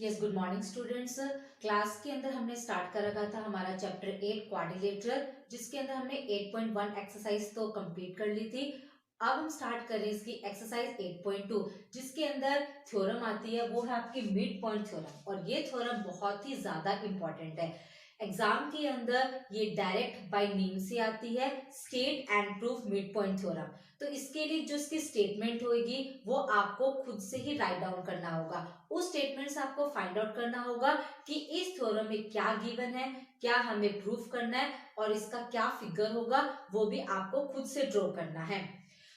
Yes, good morning students. Class के अंदर हमने स्टार्ट कर रखा था हमारा चैप्टर 8 क्वाड्रिलेटरल, जिसके अंदर हमने 8.1 एक्सरसाइज तो कंप्लीट कर ली थी। अब हम स्टार्ट करें इसकी एक्सरसाइज 8.2, जिसके अंदर थ्योरम आती है, वो है आपकी मिड पॉइंट थ्योरम। और ये थ्योरम बहुत ही ज्यादा इंपॉर्टेंट है। एग्जाम के अंदर ये डायरेक्ट बाय नेम से आती है, state and proof mid point theorem. तो इसके लिए जो इसकी स्टेटमेंट होगी वो आपको खुद से ही राइट डाउन करना होगा। उस स्टेटमेंट से आपको फाइंड आउट करना होगा कि इस थ्योरम में क्या गिवन है, क्या हमें प्रूफ करना है और इसका क्या फिगर होगा, वो भी आपको खुद से ड्रॉ करना है।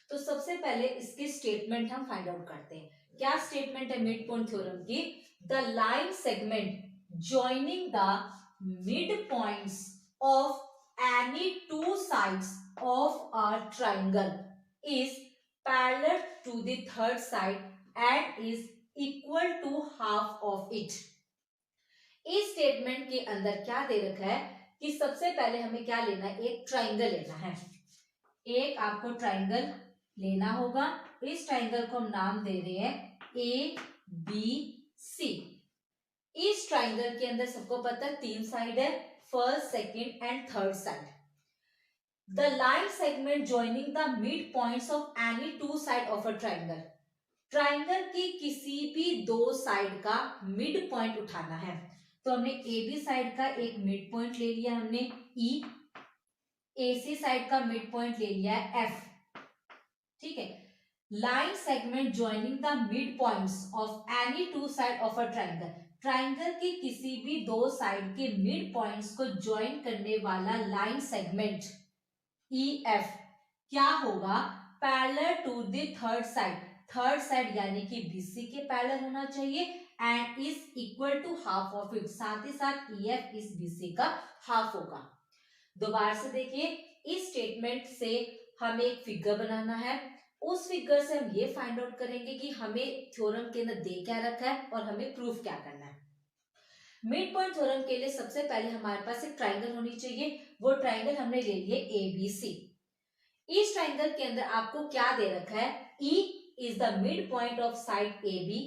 तो सबसे पहले इसकी स्टेटमेंट हम फाइंड आउट करते हैं। क्या स्टेटमेंट है मिड पॉइंट थ्योरम की? The line segment joining the mid points of any two sides of a triangle is parallel to the third side and is equal to half of it। इस statement के अंदर क्या दे रखा है कि सबसे पहले हमें क्या लेना है, एक ट्राइंगल लेना है। एक आपको ट्राइंगल लेना होगा। इस ट्राइंगल को हम नाम दे रहे हैं ए बी सी। इस ट्राइंगल के अंदर सबको पता है 3 साइड है, first, second and third side. The line segment joining the midpoints of any two side of a triangle। Triangle की किसी भी दो साइड का मिड पॉइंट उठाना है। तो हमने ए बी साइड का एक मिड पॉइंट ले लिया, हमने ई। AC साइड का मिड पॉइंट ले लिया है F। ठीक है। Line segment joining the mid points of any two side of a triangle. Triangle की किसी भी दो साइड के मिड पॉइंट्स को ज्वाइन करने वाला लाइन सेगमेंट EF क्या होगा? Parallel to the third side. Third side यानी कि BC के पैरेलल होना चाहिए and is equal to half of it. साथ ही साथ EF इस BC का हाफ होगा। दोबारा से देखिए, इस स्टेटमेंट से हमें एक फिगर बनाना है। उस फिगर से हम ये फाइंड आउट करेंगे कि हमें थ्योरम के अंदर दे क्या रखा है और हमें प्रूफ क्या करना है। मिड पॉइंट थ्योरम के लिए सबसे पहले हमारे पास एक ट्राइंगल होनी चाहिए। वो ट्राइंगल हमने ले लिए ABC। इस ट्राइंगल के अंदर आपको क्या दे रखा है? E is the midpoint of side AB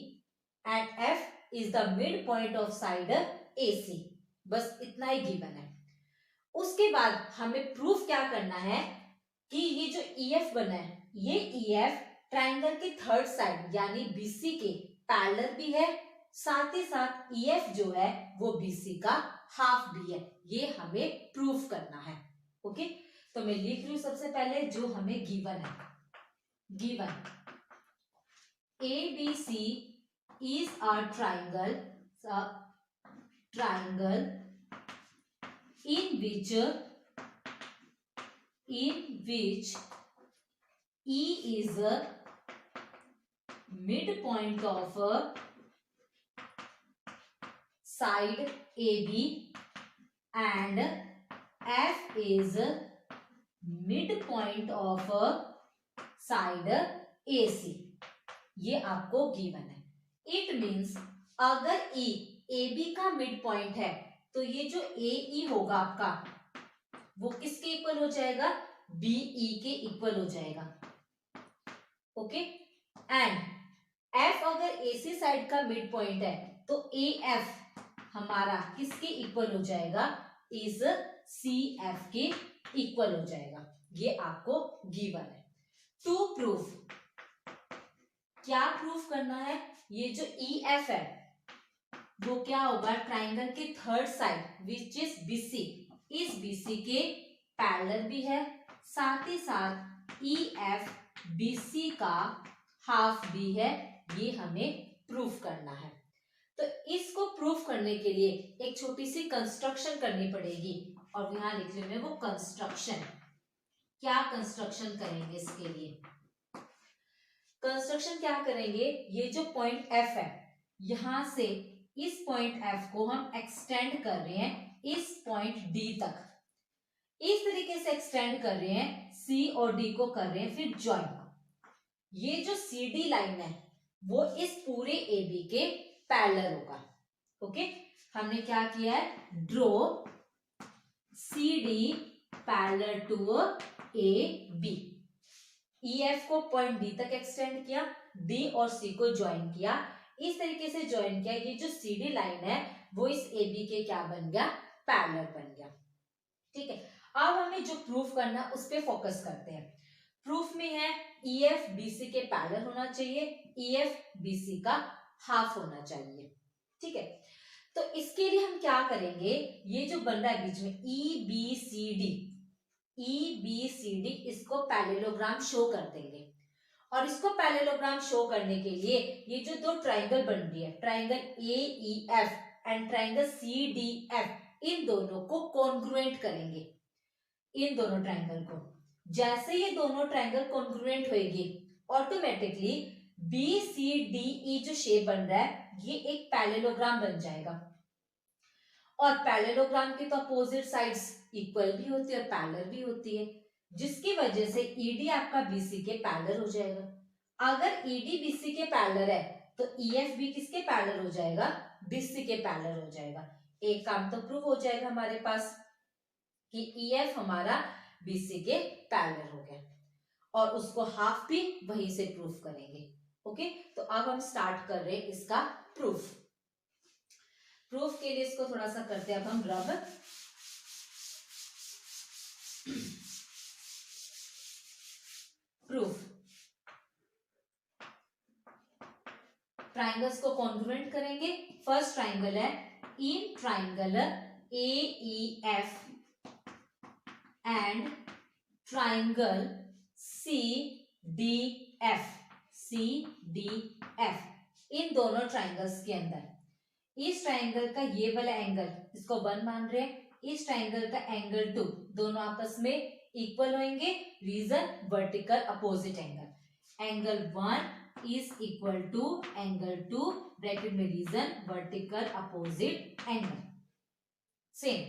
and F is the midpoint of side AC। बस इतना ही गिवन है। उसके बाद हमें प्रूफ क्या करना है कि ये जो EF बना है, ये EF ट्राइंगल के थर्ड साइड यानी BC के पैरेलल भी है, साथ ही साथ EF जो है वो BC का हाफ भी है। ये हमें प्रूफ करना है। ओके, तो मैं लिख रही हूं सबसे पहले जो हमें गिवन है। Given ABC is a triangle in which E is a midpoint of side AB and F is midpoint of side AC। ये आपको गिवन है। इट मीन्स अगर E AB का मिड पॉइंट है तो ये जो AE होगा आपका वो किसके इक्वल हो जाएगा? BE के इक्वल हो जाएगा। ओके, एंड F अगर AC साइड का मिड पॉइंट है तो AF हमारा किसके इक्वल हो जाएगा? इस CF के इक्वल हो जाएगा। ये आपको गिवन है। टू प्रूफ, क्या प्रूफ करना है? ये जो EF है वो क्या होगा? ट्राइंगल के third side which is BC, इस BC के पैरेलल भी है, साथ ही साथ EF BC का हाफ भी है। ये हमें प्रूफ करना है। तो इसको प्रूफ करने के लिए एक छोटी सी कंस्ट्रक्शन करनी पड़ेगी और यहां लिख लेंगे वो कंस्ट्रक्शन। क्या कंस्ट्रक्शन करेंगे इसके लिए? कंस्ट्रक्शन क्या करेंगे? ये जो पॉइंट F है, यहां से इस पॉइंट F को हम एक्सटेंड कर रहे हैं इस पॉइंट D तक। इस तरीके से एक्सटेंड कर रहे हैं, C और D को कर रहे हैं फिर ज्वाइन। ये जो CD लाइन है वो इस पूरे AB के पैरेलल होगा। ओके, हमने क्या किया है? Draw CD parallel to AB। EF को पॉइंट D तक एक्सटेंड किया, D और C को ज्वाइन किया। इस तरीके से ज्वाइन किया, ये जो CD लाइन है वो इस AB के क्या बन गया, पैरेलल बन गया। ठीक है, अब हमें जो प्रूफ करना उस पर फोकस करते हैं। प्रूफ में है EF BC के पैरेलल होना चाहिए, EF BC का हाफ होना चाहिए। ठीक है, तो इसके लिए हम क्या करेंगे, ये जो बन रहा है बीच में EBCD इसको पैरेललोग्राम शो कर देंगे। और इसको पैरेललोग्राम शो करने के लिए ये जो दो ट्राइंगल बन रही है, triangle AEF and triangle CDF, इन दोनों को कॉन्ग्रुएंट करेंगे, इन दोनों ट्राइंगल को। जैसे ये दोनों ट्राइंगल कॉन्ग्रुएंट होएगी, ऑटोमेटिकली BCDE जो शेप बन रहा है ये एक पैरेललोग्राम बन जाएगा। और पैरेललोग्राम की तो अपोजिट साइड्स इक्वल भी होती है और पैरेलल भी होती है, जिसकी वजह से ED आपका BC के पैरेलल हो जाएगा। अगर ED BC के पैरेलल है तो EF भी किसके पैरेलल हो जाएगा, BC के पैरेलल हो जाएगा। एक काम तो प्रूव हो जाएगा हमारे पास कि EF हमारा BC के पैरेलल हो गया, और उसको हाफ भी वहीं से प्रूफ करेंगे। ओके, तो अब हम स्टार्ट कर रहे हैं इसका प्रूफ। प्रूफ के लिए इसको थोड़ा सा करते हैं अब हम रब। प्रूफ, ट्राइंगल्स को कॉन्ग्रुएंट करेंगे। फर्स्ट ट्राइंगल है in triangle AEF and triangle CDF, इन दोनों ट्राइंगल्स के अंदर इस ट्राइंगल का ये वाला एंगल, इसको 1 मान रहे हैं, इस ट्राइंगल का एंगल 2, दोनों आपस में इक्वल होंगे। Reason vertical opposite angle, angle 1 is equal to angle 2, bracket में reason vertical opposite angle. Same,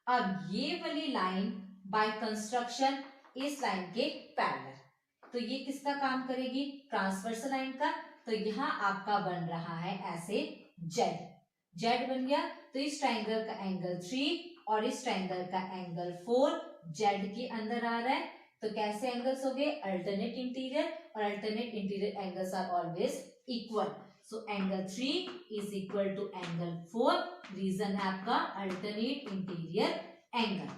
अब ये वाली लाइन बाय कंस्ट्रक्शन इस लाइन के पैरेलल, तो ये किसका काम करेगी, ट्रांसवर्सल लाइन का। तो यहां आपका बन रहा है ऐसे जेड बन गया। तो इस ट्राइंगल का एंगल 3 और इस ट्राइंगल का एंगल 4 जेड के अंदर आ रहा है। तो कैसे एंगल्स हो गए, अल्टरनेट इंटीरियर, और alternate interior angles are always equal. So angle 3 is equal to angle 4, reason है आपका alternate interior angle.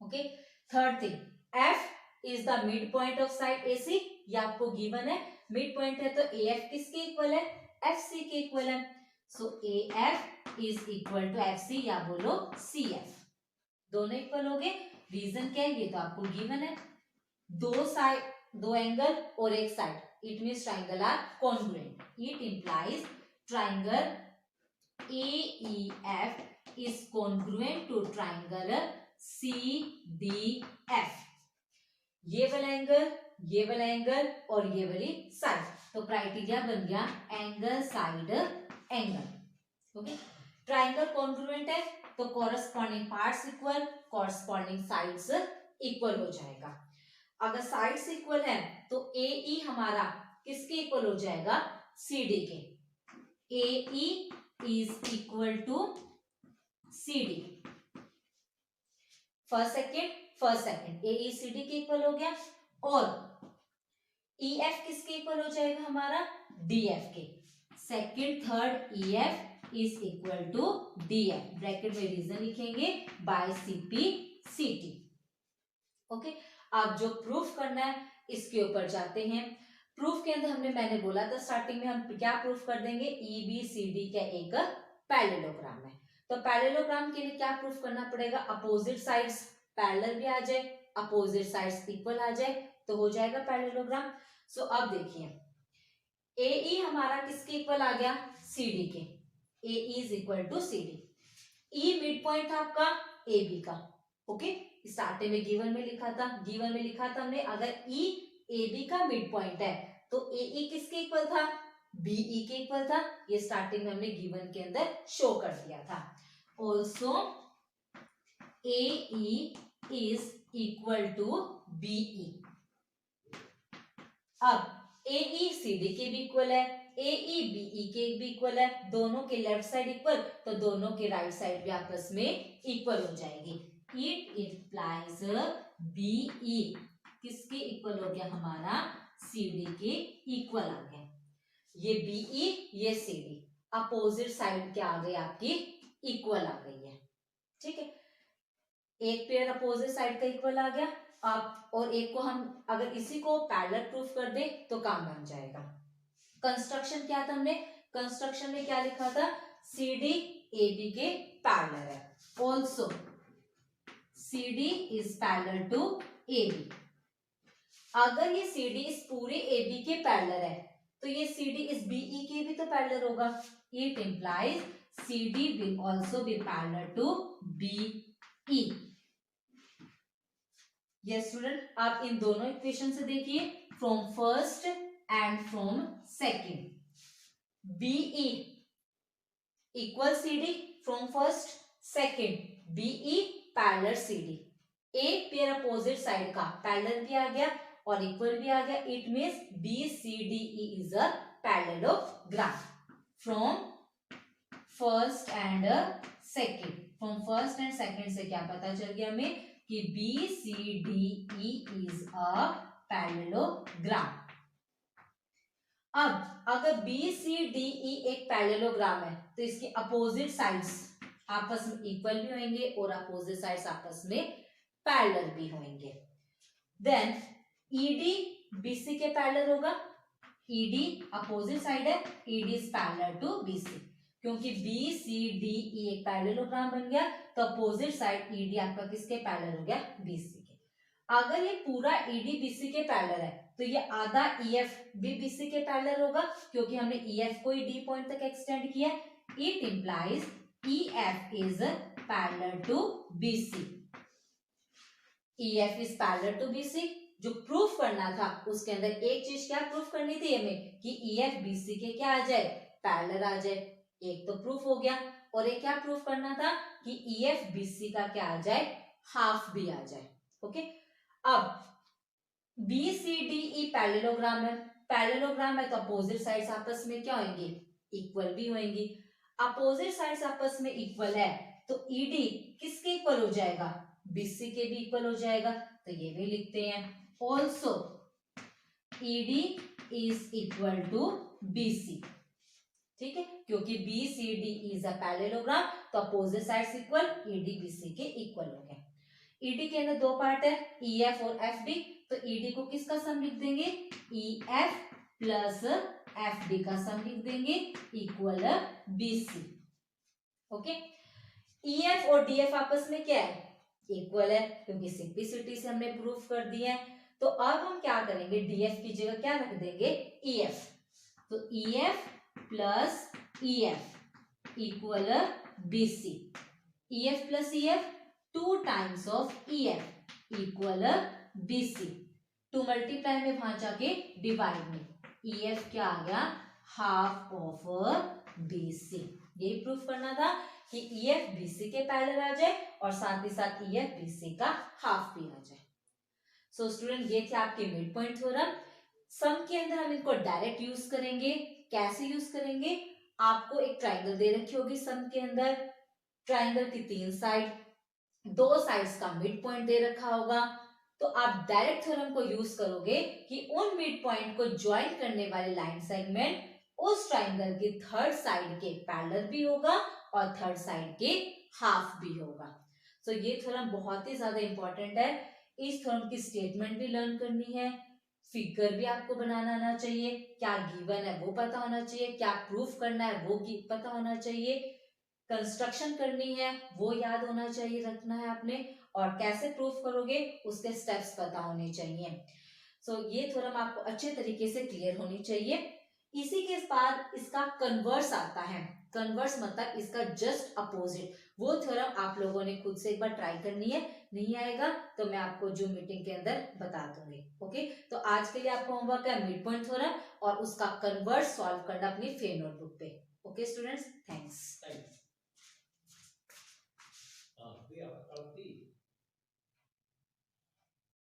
Okay, third thing, F is the mid point of side AC, ये आपको गिवन है। Mid point है तो AF किसके equal है, FC के इक्वल है। So AF is equal to FC, या बोलो CF, दोनों इक्वल हो गए। रीजन क्या है, ये तो आपको गिवन है, दो साइड, दो एंगल और एक side, it means triangle are congruent. It implies triangle AEF is congruent to triangle CDF, ये वाला एंगल, ये वाला एंगल और ये वाली साइड, तो क्राइटेरिया बन गया angle side angle. Okay, triangle congruent है तो corresponding parts equal, corresponding sides equal हो जाएगा। अगर साइड्स इक्वल है तो AE हमारा किसके इक्वल हो जाएगा, CD के। AE is equal to CD, first second AECD के इक्वल हो गया, और EF किसके इक्वल हो जाएगा हमारा, DF के। Second third EF is equal to DF, bracket में रीजन लिखेंगे बाय CP/CT। ओके, अब जो प्रूफ करना है इसके ऊपर जाते हैं। प्रूफ के अंदर मैंने बोला था स्टार्टिंग में, हम क्या प्रूफ कर देंगे, EBCD का एक पैरेललोग्राम है। तो पैरेललोग्राम के लिए क्या प्रूफ करना पड़ेगा, अपोजिट साइड्स पैरेलल भी आ जाए, अपोजिट साइड्स इक्वल आ जाए, तो हो जाएगा पैरेललोग्राम। सो अब देखिए, AE हमारा किसके इक्वल आ गया, CD के। AE is equal to CD। E mid point था आपका AB का। ओके, स्टार्टिंग में गिवन में लिखा था हमने, अगर E AB का मिड पॉइंट है तो AE किसके इक्वल था, BE के इक्वल था। ये स्टार्टिंग में हमने गिवन के अंदर शो कर दिया था। Also AE is equal to BE। अब AE CD के भी इक्वल है, AE BE के भी इक्वल है, दोनों के लेफ्ट साइड इक्वल, तो दोनों के राइट साइड भी आपस में इक्वल हो जाएगी। इट इंप्लाइज BE किसके इक्वल हो गया हमारा, CD के इक्वल आ गया। ये BE, ये CD, अपोजिट साइड क्या आ गई आपकी, इक्वल आ गई है। ठीक है, एक पेयर अपोजिट साइड का इक्वल आ गया। आप और एक को हम अगर इसी को पैरेलल प्रूफ कर दे तो काम बन जाएगा। कंस्ट्रक्शन क्या था हमने, कंस्ट्रक्शन में क्या लिखा था, CD AB के पैरेलल है, also CD is parallel to AB। अगर ये CD इस पूरे AB के पैरेलल है तो ये CD इस BE के भी तो पैरेलल होगा। It implies CD will also be parallel to BE। Yes student, आप इन दोनों इक्वेशन से देखिए, from first and from second, BE equal CD from first, second BE parallel CD। एक पेयर अपोजिट साइड का पैरेलल भी आ गया और इक्वल भी आ गया, it means BCDE is a parallelogram from first and second. From first and second से क्या पता चल गया हमें कि BCDE इज अ पैरेललोग्राम। अब अगर BCDE एक पैरेललोग्राम है तो इसके अपोजिट साइड्स आपस में इक्वल भी होंगे और अपोजिट साइड्स आपस में पैरेलल भी होंगे। देन ED BC के पैरेलल होगा, ED अपोजिट साइड है, ED is parallel to BC, क्योंकि BCDE एक पैरेललोग्राम बन गया तो अपोजिट साइड ED आपका किसके पैरेलल हो गया, BC के। अगर ये पूरा ED BC के पैरेलल है तो ये आधा EF भी BC के पैरेलल होगा, क्योंकि हमने EF को ही D पॉइंट तक एक्सटेंड किया। It implies EF is parallel to BC। EF is parallel to BC। जो प्रूफ करना था उसके अंदर एक चीज क्या प्रूफ करनी थी हमें कि EF BC के क्या आ जाए, पैरेलल आ जाए। एक तो प्रूफ हो गया, और एक क्या प्रूफ करना था कि EF BC का क्या आ जाए, हाफ भी आ जाए। ओके, अब BCDE पैरेललोग्राम है, पैरेललोग्राम है तो अपोजिट साइड्स आपस में क्या होंगी, इक्वल भी होंगी। अपोजिट साइड्स आपस में इक्वल है तो ED किसके इक्वल हो जाएगा, BC के भी इक्वल हो जाएगा। तो ये भी लिखते हैं, also ED is equal to BC। ठीक है, क्योंकि BCD इज अ पैरेललोग्राम तो opposite sides equal, ED BC के इक्वल हो गए। ED के अंदर दो पार्ट है, EF और FD, तो ED को किसका सम लिख देंगे, EF प्लस FD का सम लिख देंगे इक्वल BC। ओके, EF और DF आपस में क्या है, इक्वल है, क्योंकि सिंप्लिसिटी से हमने प्रूफ कर दिया है। तो अब हम क्या करेंगे, DF की जगह क्या रख देंगे, EF। तो EF plus EF equal BC। EF plus EF 2 times of EF equal BC। 2 multiply में वहां जाके डिवाइड में EF क्या आ गया, हाफ ऑफ BC। यही प्रूफ करना था कि EF BC के पैरेलल आ जाए और साथ ही साथ EF BC का हाफ भी आ जाए। सो स्टूडेंट, ये थे आपके मिड पॉइंट थ्योरम। सम के अंदर हम इनको डायरेक्ट यूज करेंगे। कैसे यूज करेंगे, आपको एक ट्राइंगल दे रखी होगी सम के अंदर, ट्राइंगल की 3 साइड, 2 साइड्स का मिड पॉइंट दे रखा होगा, तो आप डायरेक्ट थ्योरम को यूज करोगे कि उन मिड पॉइंट को ज्वाइन करने वाले लाइन सेगमेंट उस ट्राइंगल की थर्ड साइड के पैरेलल भी होगा और थर्ड साइड के हाफ भी होगा। सो ये थ्योरम बहुत ही ज्यादा इंपॉर्टेंट है। इस थ्योरम की स्टेटमेंट भी लर्न करनी है, फिगर भी आपको बनाना आना चाहिए, क्या गिवन है वो पता होना चाहिए, क्या प्रूफ करना है वो पता होना चाहिए, कंस्ट्रक्शन करनी है वो याद होना चाहिए, रखना है आपने, और कैसे प्रूफ करोगे उसके स्टेप्स पता होने चाहिए। सो ये थ्योरम आपको अच्छे तरीके से क्लियर होनी चाहिए। इसी के बाद इसका कन्वर्स आता है। कन्वर्स मतलब इसका जस्ट अपोजिट, वो थ्योरम आप लोगों ने खुद से एक बार ट्राई करनी है, नहीं आएगा तो मैं आपको जूम मीटिंग के अंदर बता दूंगी। ओके, तो आज के लिए आपको होमवर्क है मिड पॉइंट थ्योरम और उसका कन्वर्स सॉल्व करना अपनी फेयर नोटबुक पे। Okay students, thanks.